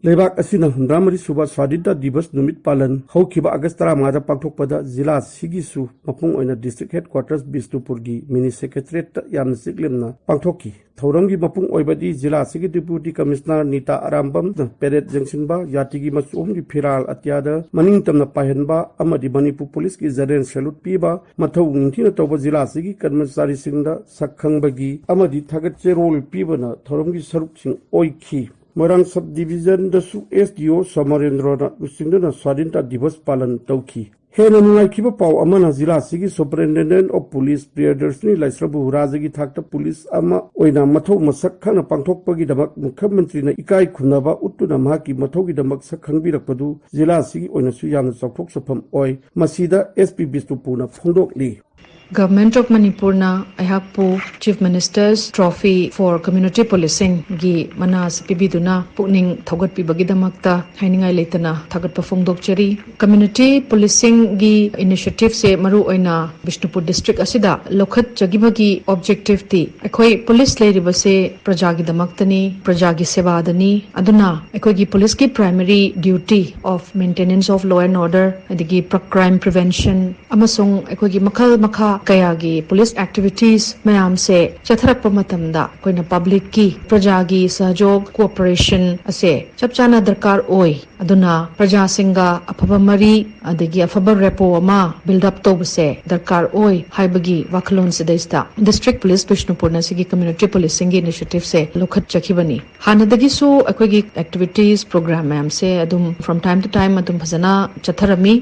लेबाक असिना हुंद्रामरी सुबा स्वाधीनता दिवस नुमित पालन हौखिबा अगस्त 15 पांगथोकपदा जिला सिगिसु मपुंग ओइना डिस्ट्रिक्ट हेडक्वार्टर्स बिष्णुपुर की मिनी सेक्रेटरीट याम सिकलेमना पांगथोकी थौरंगी मपुंग ओइबदी जिला सिगी deputy commissioner Neeta Arambam parade जंक्शनबा यातिगी मचुमगी फिराल अत्यादा मनिंग तमना पाहनबा अमदी मणिपुर पुलिस की जनरल सैल्यूट पीबा मथौ निथिना तौबा जिला सिगी कर्मचारी सिंगदा सखंगबगी अमदी थागत चेरोल पीबना थौरंगी सरुक सिंग ओइखी मोरंग सब डिवीजन दसु एसडीओ समरेंद्रना लुसिंगना स्वाधीनता दिवस पालन तौखी हेन नुंगाइखिबा पाव अमना जिला सिगी सुपरिटेंडेंट ऑफ पुलिस प्रियदर्शनी लाइस्रबु राजगी थाक्ता पुलिस अमा ओइना मथौ मसक खना पांगथोकपगी दमक मुख्यमंत्रीना इकाई खुनाबा उट्टुना माकी मथौगी दमक सखंगबिरकपदु जिला सिगी ओइनासु यामना चौथोक सफम ओइ मसीदा SP बिष्णुपुरना फोंदोकली Government of Manipurna ayakpu Chief Minister's Trophy for Community Policing gi manas pibiduna pukning thogat pibagi damakta hainingai leitana thagat pafongdok cheri community policing gi initiative se maru oina Bishnupur district asida lokhat jagibagi objective ti akhoi police leiriba se praja gi damaktani praja gi seva dani aduna akhoi gi police ki primary duty of maintenance of law and order adigi crime prevention amasung akhoi gi makhal makha kayagi police activities mayam se chatharak pamatamda koina public ki praja gi sahjog cooperation ase chapchana darkar oi aduna praja singa afaba mari adagi afaba repo ama build up to se darkar oi haibagi wakhlon se daista district police Bishnupur na sigi community policing initiative se lokhat chakhibani hanadagi su akoigi activities program mayam se adum from time to time adum phajana chatharami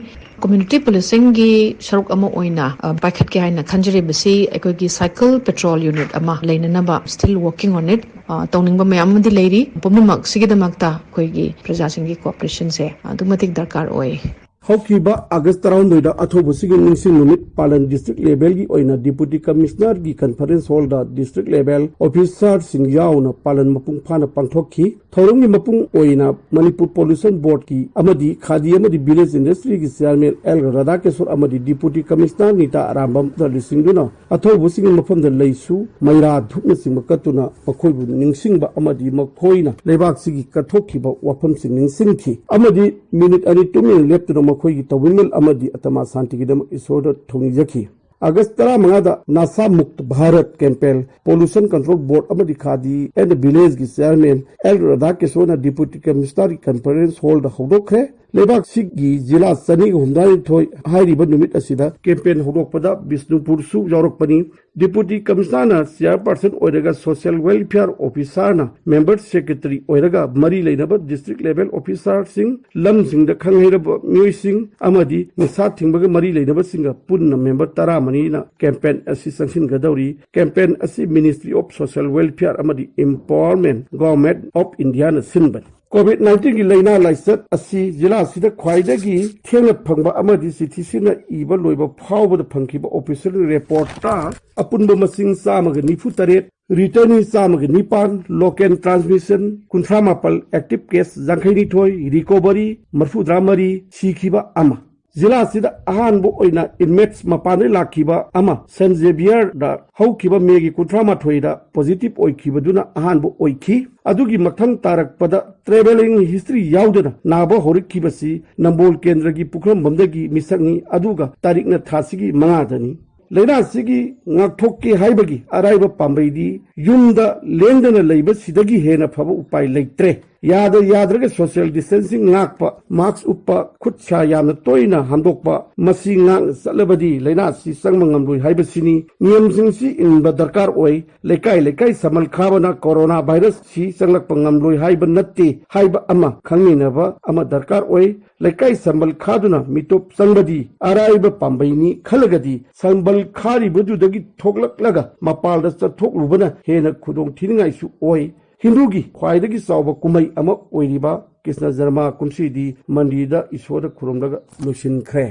community policing gi sharuk ama oina paikhat ke haina khanjari basi ekoi gi cycle patrol unit ama leinana ba still working on it tawning ba mayam di leiri pommak sigi damakta koi gi praja sing gi cooperation se adumatik darkar oi हौखिबा अगस्त 9 अथोब सिगी निंगसिंग नुमित पालन district level की ओइना deputy commissioner की कॉन्फ्रेंस हॉल दा डिस्ट्रिक्ट लेवल ऑफिसर सिंग याउना पालन मपुंग फाना पांगथोखी थौरंगी मपुंग ओइना मणिपुर पोल्यूशन बोर्ड की अमदी खादी अमदी विलेज इंडस्ट्री की चेयरमैन एल राधाकेश्वर अमदी डिप्यूटी कमिश्नर नीता आरामबम दलिसिंगदुना अथोब सिगी मफम द लैसु मैरा धुकन सिंग कतुना मखोइबु निंगसिंगबा अमदी मखोइना लेबाक सिगी कथोखिबा वाफम सिंग निंगसिंगथि अमदी मिनिट अनि तुमिंग लेप्तुना मखोइगी तविमल अमदी अतमा शांतिगिदम इसोर थोंगिजखि अगस्त 15 Nasha Mukt Bharat campaign pollution control board अमदी खादी एंड विलेज की chairman L Radhakeshwar deputy commissioner conference hall दा होदोखरे लेबाक सिगी जिला सनी हुंदाई थोय हाइरिबा नुमित असिदा कैंपेन होदोकपदा बिष्णुपुर सु यौरकपनी डिप्यूटी कमिश्नर चेयरपर्सन ओइरगा social welfare officer member secretary ओइरगा मरी लेनबा डिस्ट्रिक्ट लेवल ऑफिसर सिंह लम सिंह द खंगहेरब म्युई सिंह अमदी निसा थिंबगा मरी लेनबा सिंह पुन्न मेंबर 10 मनीना कैंपेन असि संगसिन गदौरी कैंपेन असि मिनिस्ट्री ऑफ सोशल वेलफेयर अमदी एम्पावरमेंट गवर्नमेंट ऑफ इंडिया न सिनबन COVID-19 की लैना लाइसत असि जिला सिदा ख्वाइदगी थेंग फंगबा अमदी सिथिसिना इबा लोइबा फावबद फंखिबा ऑफिशियल रिपोर्ट ता अपुनबा मसिंग सामग निफु तरेट रिटर्निंग सामग निपान लोकल ट्रांसमिशन कुंथ्रा मापल एक्टिव केस जंखैनि थोय रिकवरी मरफुद्रा मरी सिखिबा अमा जिला सिदा अहानबो ओइना इनमेट्स मपाने लाखिबा अमा सेंट जेवियर दा हौखिबा मेगी कुंथ्रा माथोइदा पॉजिटिव ओइखिबदुना अहानबो ओइखि अदुगी मथंग तारकपदा ट्रेवलिंग हिस्ट्री याउदना नाबा होरिखिबसी नंबोल केंद्र की पुखरम बमदगी मिसंगनी अदुगा तारीखना थासिगी मंगादनी लेना सिगी ngakthokki haibagi araiba pambaidi yumda lengdana leiba sidagi hena phaba upai leitre याद्रगे सोशल डिस्टेंसिंग ngakpa मार्क्स उपpa khutcha yamna toina handokpa masi ngang salabadi leina si sangmangamloi haibasini नियमसिंग si inba darkar oi lekai samal khabana corona virus si sanglakpa ngamloi haiba natte haiba ama khangminaba ama darkar oi lekai samal khaduna mitop sangbadi araiba pambaini khalagadi sambal khari bududagi thoklaklaga mapalda chathokubana hena khudong thiningai su oi हिंदूगी ख्वाइदगी सावब कुमई अमा ओइरिबा कृष्ण जन्मा कुमसीदी मंदिदा ईश्वर खुरमलगा लुसिनख्रे।